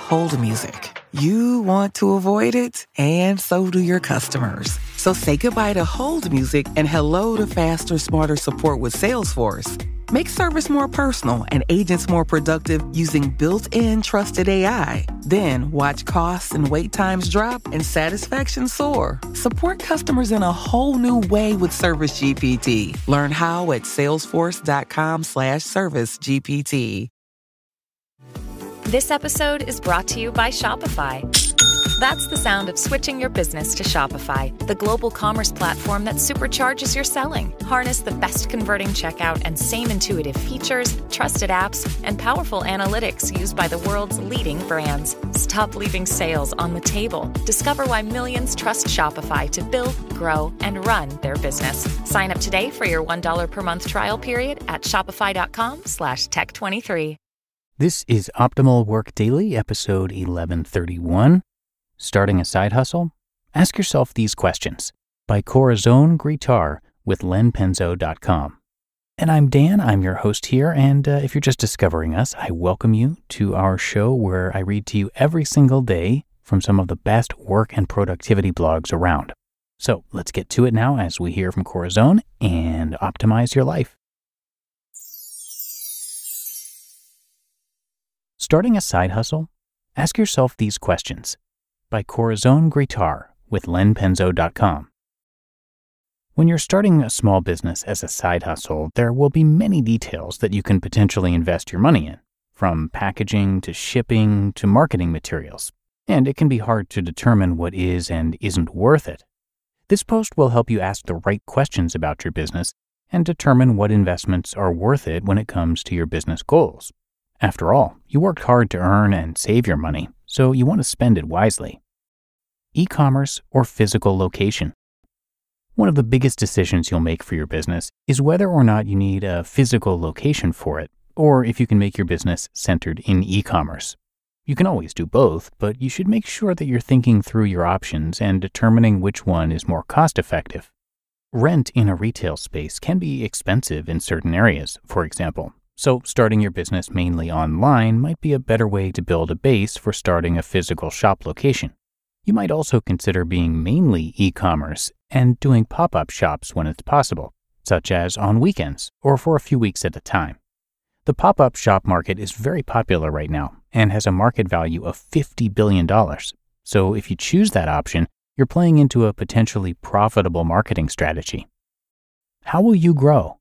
hold music. You want to avoid it, and so do your customers. So say goodbye to hold music and hello to faster, smarter support with Salesforce. Make service more personal and agents more productive using built-in trusted AI. Then watch costs and wait times drop and satisfaction soar. Support customers in a whole new way with Service GPT. Learn how at salesforce.com/servicegpt. This episode is brought to you by Shopify. That's the sound of switching your business to Shopify, the global commerce platform that supercharges your selling. Harness the best converting checkout and same intuitive features, trusted apps, and powerful analytics used by the world's leading brands. Stop leaving sales on the table. Discover why millions trust Shopify to build, grow, and run their business. Sign up today for your $1 per month trial period at shopify.com/tech23. This is Optimal Work Daily, episode 1131. Starting a Side Hustle? Ask yourself these questions. By Corazon Gritar with lenpenzo.com. And I'm Dan, I'm your host here, and if you're just discovering us, I welcome you to our show where I read to you every single day from some of the best work and productivity blogs around. So let's get to it now as we hear from Corazon and optimize your life. Starting a side hustle? Ask yourself these questions. By Corazon Gritar with lenpenzo.com. When you're starting a small business as a side hustle, there will be many details that you can potentially invest your money in, from packaging to shipping to marketing materials, and it can be hard to determine what is and isn't worth it. This post will help you ask the right questions about your business and determine what investments are worth it when it comes to your business goals. After all, you worked hard to earn and save your money, so you want to spend it wisely. E-commerce or physical location? One of the biggest decisions you'll make for your business is whether or not you need a physical location for it, or if you can make your business centered in e-commerce. You can always do both, but you should make sure that you're thinking through your options and determining which one is more cost-effective. Rent in a retail space can be expensive in certain areas, for example. So starting your business mainly online might be a better way to build a base for starting a physical shop location. You might also consider being mainly e-commerce and doing pop-up shops when it's possible, such as on weekends or for a few weeks at a time. The pop-up shop market is very popular right now and has a market value of $50 billion. So if you choose that option, you're playing into a potentially profitable marketing strategy. How will you grow?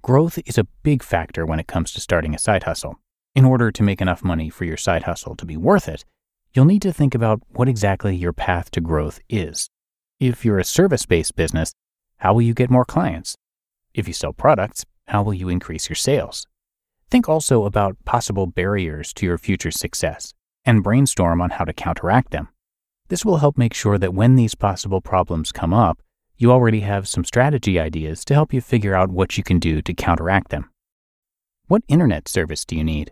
Growth is a big factor when it comes to starting a side hustle. In order to make enough money for your side hustle to be worth it, you'll need to think about what exactly your path to growth is. If you're a service-based business, how will you get more clients? If you sell products, how will you increase your sales? Think also about possible barriers to your future success and brainstorm on how to counteract them. This will help make sure that when these possible problems come up, you already have some strategy ideas to help you figure out what you can do to counteract them. What internet service do you need?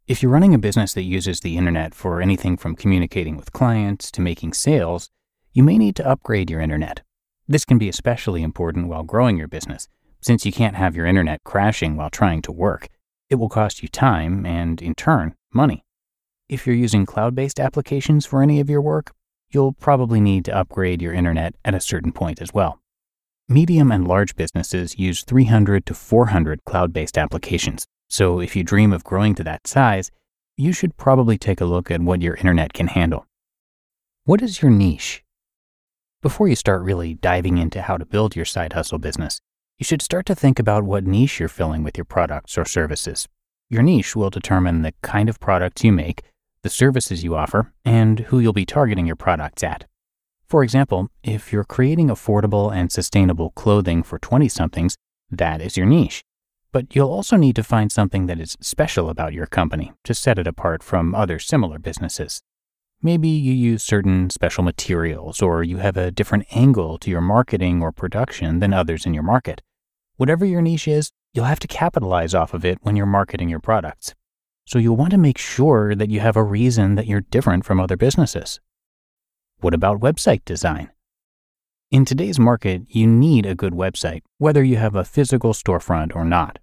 If you're running a business that uses the internet for anything from communicating with clients to making sales, you may need to upgrade your internet. This can be especially important while growing your business, since you can't have your internet crashing while trying to work. It will cost you time and, in turn, money. If you're using cloud-based applications for any of your work, you'll probably need to upgrade your internet at a certain point as well. Medium and large businesses use 300 to 400 cloud-based applications, so if you dream of growing to that size, you should probably take a look at what your internet can handle. What is your niche? Before you start really diving into how to build your side hustle business, you should start to think about what niche you're filling with your products or services. Your niche will determine the kind of products you make, the services you offer, and who you'll be targeting your products at. For example, if you're creating affordable and sustainable clothing for 20-somethings, that is your niche. But you'll also need to find something that is special about your company to set it apart from other similar businesses. Maybe you use certain special materials, or you have a different angle to your marketing or production than others in your market. Whatever your niche is, you'll have to capitalize off of it when you're marketing your products. So you'll want to make sure that you have a reason that you're different from other businesses. What about website design? In today's market, you need a good website, whether you have a physical storefront or not.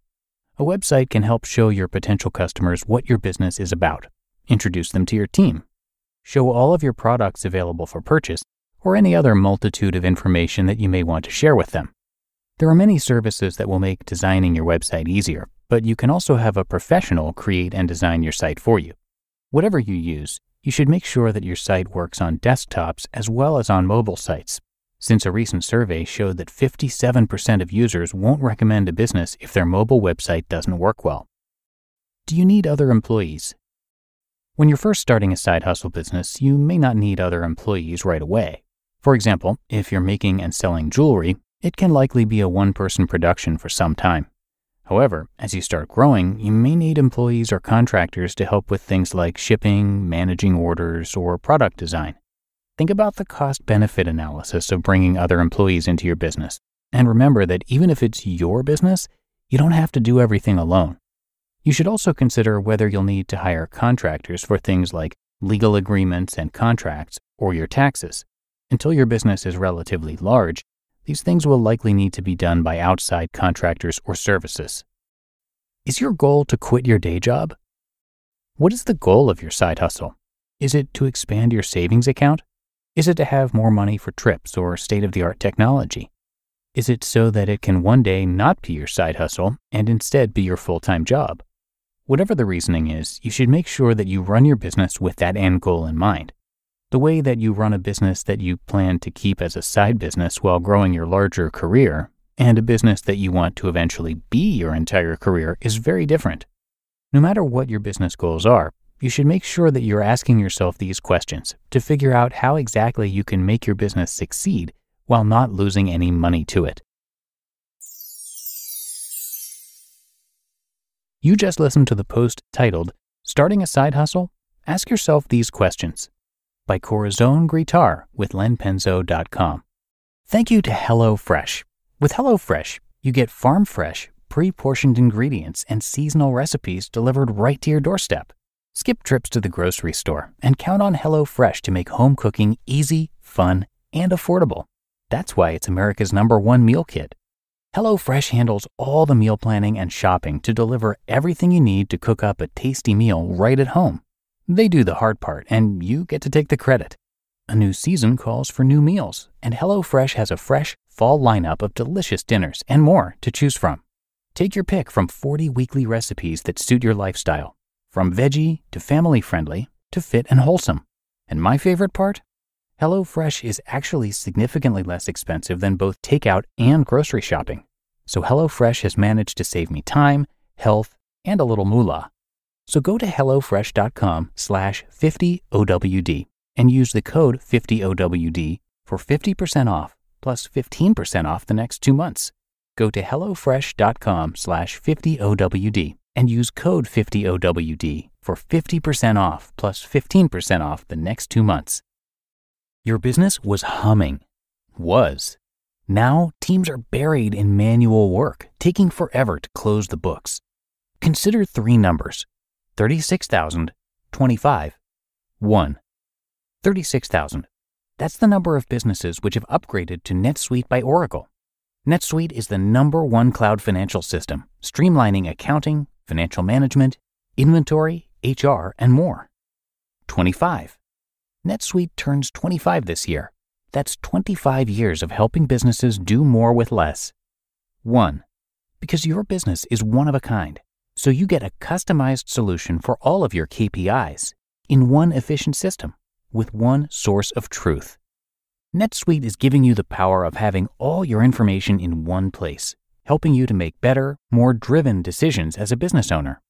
A website can help show your potential customers what your business is about, Introduce them to your team. Show all of your products available for purchase or any other multitude of information that you may want to share with them. There are many services that will make designing your website easier, but you can also have a professional create and design your site for you. Whatever you use, you should make sure that your site works on desktops as well as on mobile sites, since a recent survey showed that 57% of users won't recommend a business if their mobile website doesn't work well. Do you need other employees? When you're first starting a side hustle business, you may not need other employees right away. For example, if you're making and selling jewelry, it can likely be a one-person production for some time. However, as you start growing, you may need employees or contractors to help with things like shipping, managing orders, or product design. Think about the cost-benefit analysis of bringing other employees into your business. And remember that even if it's your business, you don't have to do everything alone. You should also consider whether you'll need to hire contractors for things like legal agreements and contracts or your taxes. Until your business is relatively large, these things will likely need to be done by outside contractors or services. Is your goal to quit your day job? What is the goal of your side hustle? Is it to expand your savings account? Is it to have more money for trips or state-of-the-art technology? Is it so that it can one day not be your side hustle and instead be your full-time job? Whatever the reasoning is, you should make sure that you run your business with that end goal in mind. The way that you run a business that you plan to keep as a side business while growing your larger career and a business that you want to eventually be your entire career is very different. No matter what your business goals are, you should make sure that you're asking yourself these questions to figure out how exactly you can make your business succeed while not losing any money to it. You just listened to the post titled, Starting a Side Hustle? Ask yourself these questions, by Corazon Gritar with lenpenzo.com. Thank you to HelloFresh. With HelloFresh, you get farm-fresh, pre-portioned ingredients and seasonal recipes delivered right to your doorstep. Skip trips to the grocery store and count on HelloFresh to make home cooking easy, fun, and affordable. That's why it's America's #1 meal kit. HelloFresh handles all the meal planning and shopping to deliver everything you need to cook up a tasty meal right at home. They do the hard part, and you get to take the credit. A new season calls for new meals, and HelloFresh has a fresh fall lineup of delicious dinners and more to choose from. Take your pick from 40 weekly recipes that suit your lifestyle, from veggie to family-friendly to fit and wholesome. And my favorite part? HelloFresh is actually significantly less expensive than both takeout and grocery shopping. So HelloFresh has managed to save me time, health, and a little moolah. So go to HelloFresh.com/50OWD and use the code 50OWD for 50% off plus 15% off the next 2 months. Go to HelloFresh.com/50OWD and use code 50OWD for 50% off plus 15% off the next 2 months. Your business was humming. Now teams are buried in manual work, taking forever to close the books. Consider 3 numbers: 36,000, 25, 1. 36,000. That's the number of businesses which have upgraded to NetSuite by Oracle. NetSuite is the #1 cloud financial system, streamlining accounting, financial management, inventory, HR, and more. 25. NetSuite turns 25 this year. That's 25 years of helping businesses do more with less. 1. Because your business is one of a kind, so you get a customized solution for all of your KPIs in one efficient system with one source of truth. NetSuite is giving you the power of having all your information in one place, helping you to make better, more driven decisions as a business owner.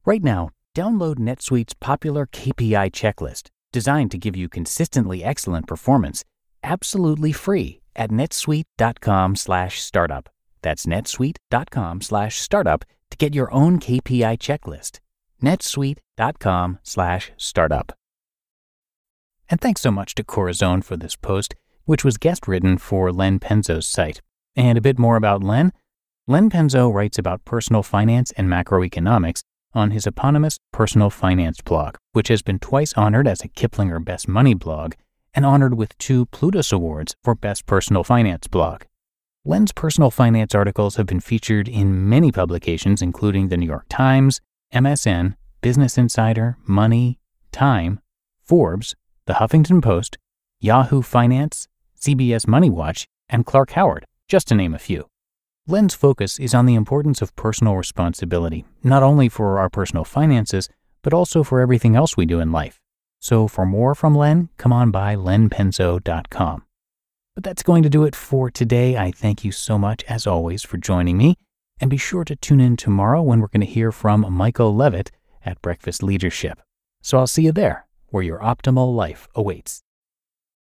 Right now, download NetSuite's popular KPI checklist, designed to give you consistently excellent performance, absolutely free at netsuite.com/startup. That's netsuite.com/startup to get your own KPI checklist. netsuite.com/startup. And thanks so much to Corazon for this post, which was guest written for Len Penzo's site. And a bit more about Len. Len Penzo writes about personal finance and macroeconomics on his eponymous personal finance blog, which has been twice honored as a Kiplinger Best Money Blog and honored with 2 Plutus Awards for Best Personal Finance Blog. Len's personal finance articles have been featured in many publications, including the New York Times, MSN, Business Insider, Money, Time, Forbes, the Huffington Post, Yahoo Finance, CBS MoneyWatch, and Clark Howard, just to name a few. Len's focus is on the importance of personal responsibility, not only for our personal finances, but also for everything else we do in life. So for more from Len, come on by lenpenzo.com. But that's going to do it for today. I thank you so much, as always, for joining me. And be sure to tune in tomorrow when we're going to hear from Michael Levitt at Breakfast Leadership. So I'll see you there, where your optimal life awaits.